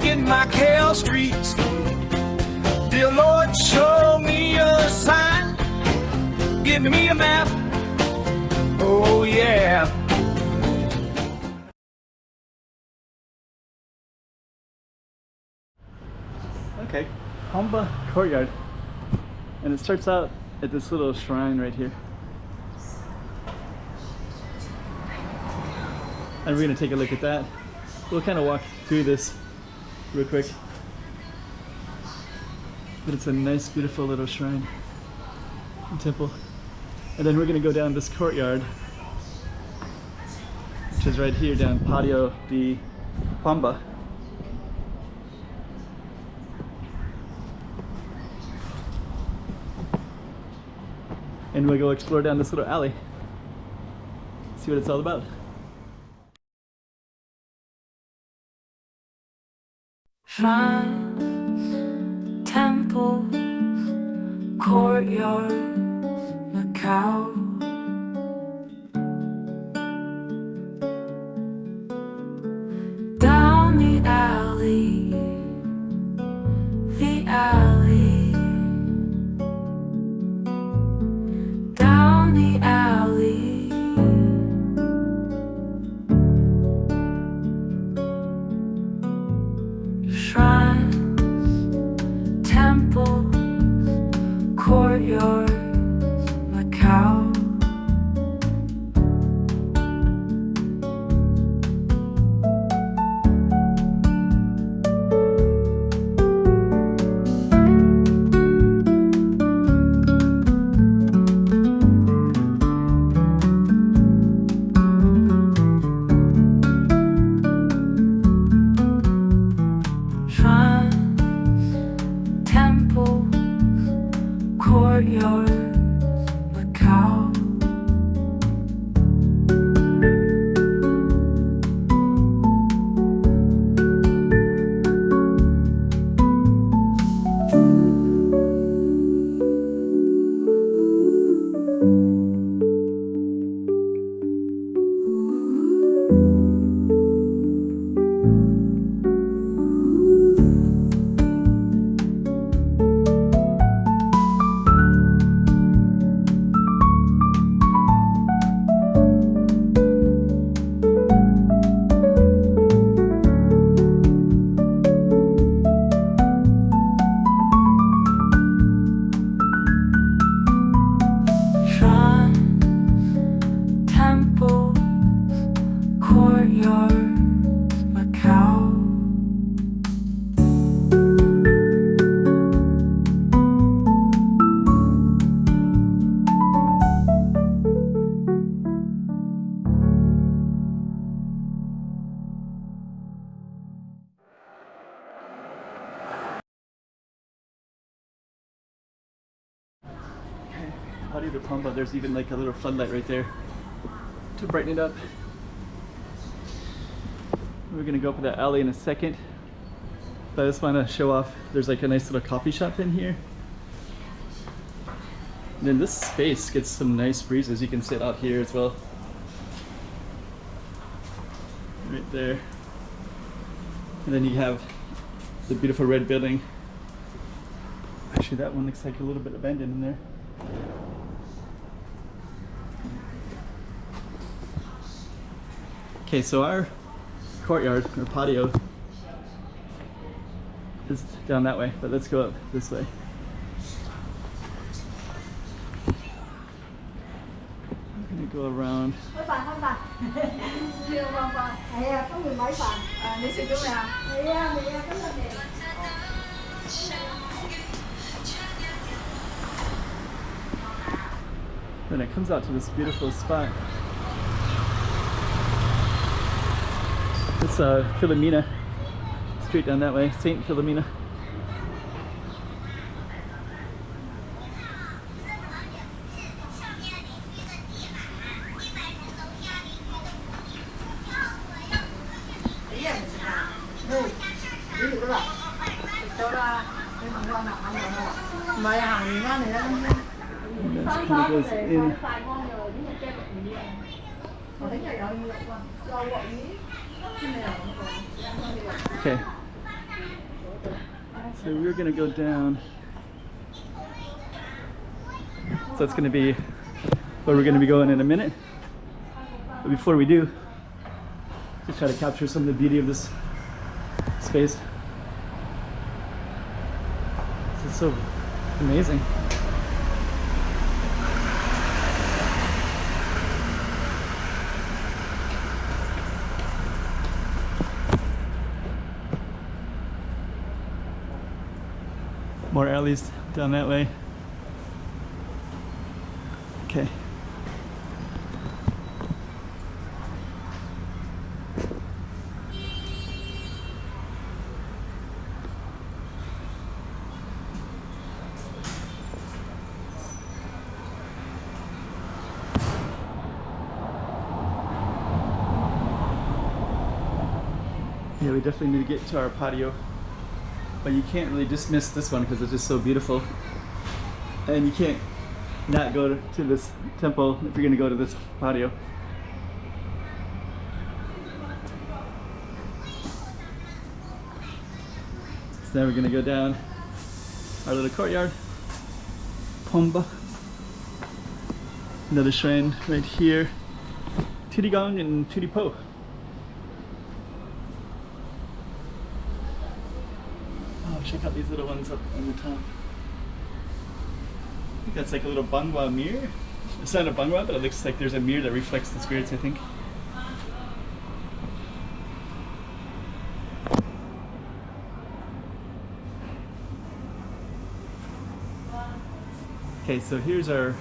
Walking Macau Streets. Dear Lord, show me a sign. Give me a map. Oh yeah. Okay, Pomba Courtyard, and it starts out at this little shrine right here, and we're gonna take a look at that. We'll kind of walk through this real quick, but it's a nice, beautiful little shrine and temple. And then we're gonna go down this courtyard, which is right here down Pátio de Pomba. And we'll go explore down this little alley, see what it's all about. Shrines, temples, courtyard, Macau. Down the alley, the alley. Down the alley. Shrines, temples, courtyard, Macau. Courtyard, Macau. Pátio de Pomba, there's even like a little floodlight right there to brighten it up. We're gonna go up that alley in a second, but I just want to show off, there's like a nice little coffee shop in here. And then this space gets some nice breezes. You can sit out here as well. Right there. And then you have the beautiful red building. Actually, that one looks like a little bit abandoned in there. Okay, so our courtyard, or patio, is down that way, but let's go up this way. I'm gonna go around. Then it comes out to this beautiful spot. It's Philomena, straight down that way, Saint Philomena. And that kind of goes in. Okay, So we're gonna go down. So it's gonna be where we're gonna be going in a minute. But before we do, just try to capture some of the beauty of this space. This is so amazing. More alleys down that way. Okay. Yeah, we definitely need to get to our patio. But you can't really dismiss this one because it's just so beautiful. And you can't not go to this temple if you're going to go to this patio. So now we're going to go down our little courtyard. Pomba. Another shrine right here. Tudigong and Tudipo. Check out these little ones up on the top. I think that's like a little bangwa mirror. It's not a bangwa, but it looks like there's a mirror that reflects the spirits, I think. Okay, so here's our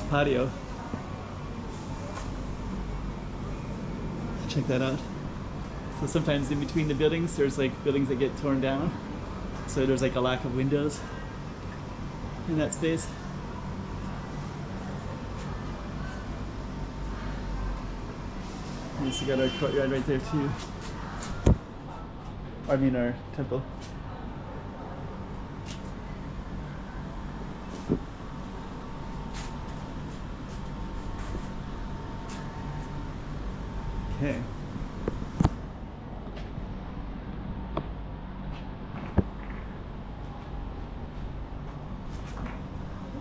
patio. Check that out. So sometimes in between the buildings, there's like buildings that get torn down. So there's like a lack of windows in that space. We also got our courtyard right there too. I mean our temple. Okay.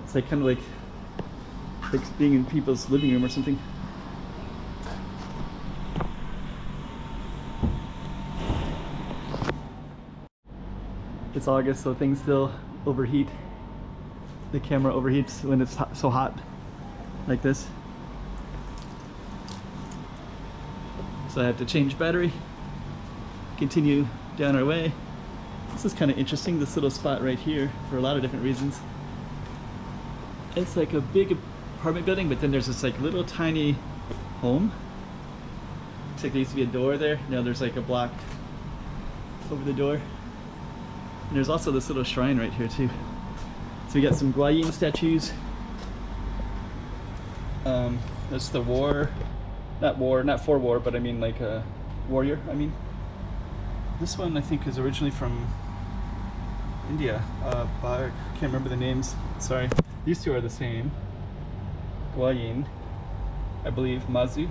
It's like kind of like being in people's living room or something. It's August, so things still overheat. The camera overheats when it's so hot like this. So I have to change battery, continue down our way. This is kind of interesting, this little spot right here, for a lot of different reasons. It's like a big apartment building, but then there's this like little tiny home. Looks like there used to be a door there. Now there's like a block over the door. And there's also this little shrine right here too. So we got some Guayin statues. That's the not for war, but I mean like a warrior, I mean. This one I think is originally from India. I can't remember the names, sorry. These two are the same. Guayin, I believe, Mazu.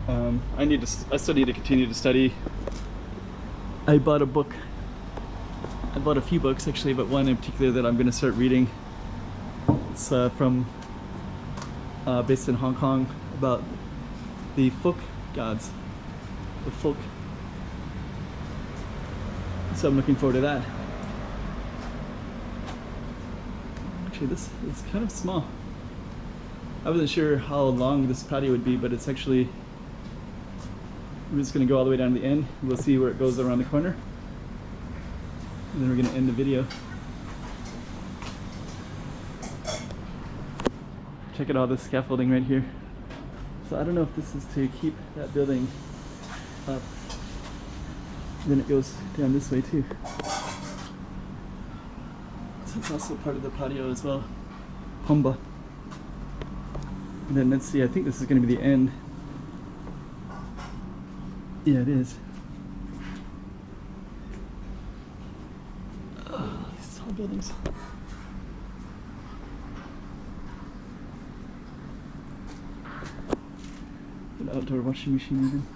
I still need to continue to study. I bought a book. I bought a few books actually, but one in particular that I'm going to start reading. It's from based in Hong Kong, about the folk gods, the folk. So I'm looking forward to that. Actually, this is kind of small. I wasn't sure how long this patio would be, but it's actually, we're just going to go all the way down to the end. We'll see where it goes around the corner. And then we're going to end the video. Check out all this scaffolding right here. So I don't know if this is to keep that building up. And then it goes down this way too. So it's also part of the patio as well. Pomba. And then let's see, I think this is going to be the end. Yeah, it is. Oh, these tall buildings. An outdoor washing machine even.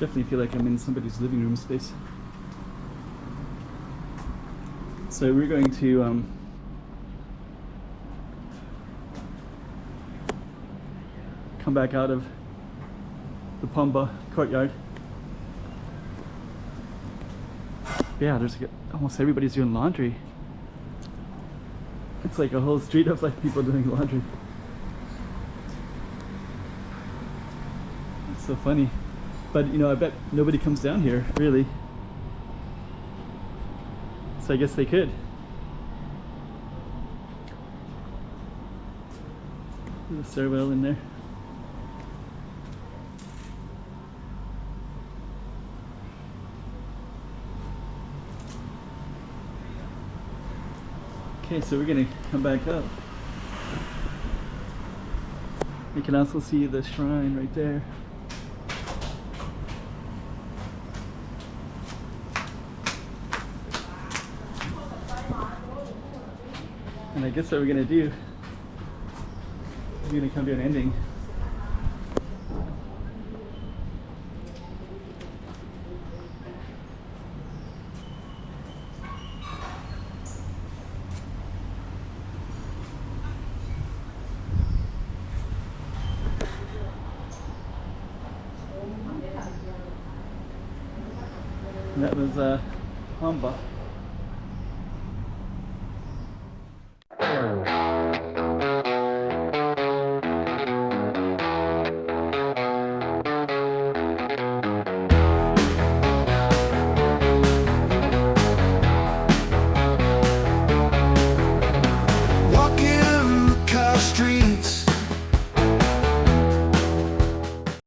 Definitely feel like I'm in somebody's living room space. So we're going to come back out of the Pomba courtyard. Yeah, there's like almost everybody's doing laundry. It's like a whole street of like people doing laundry. It's so funny. But you know, I bet nobody comes down here, really. So I guess they could. There's a stairwell in there. Okay, so we're gonna come back up. You can also see the shrine right there. And I guess what we're gonna do, we're gonna come to an ending. And that was Pomba.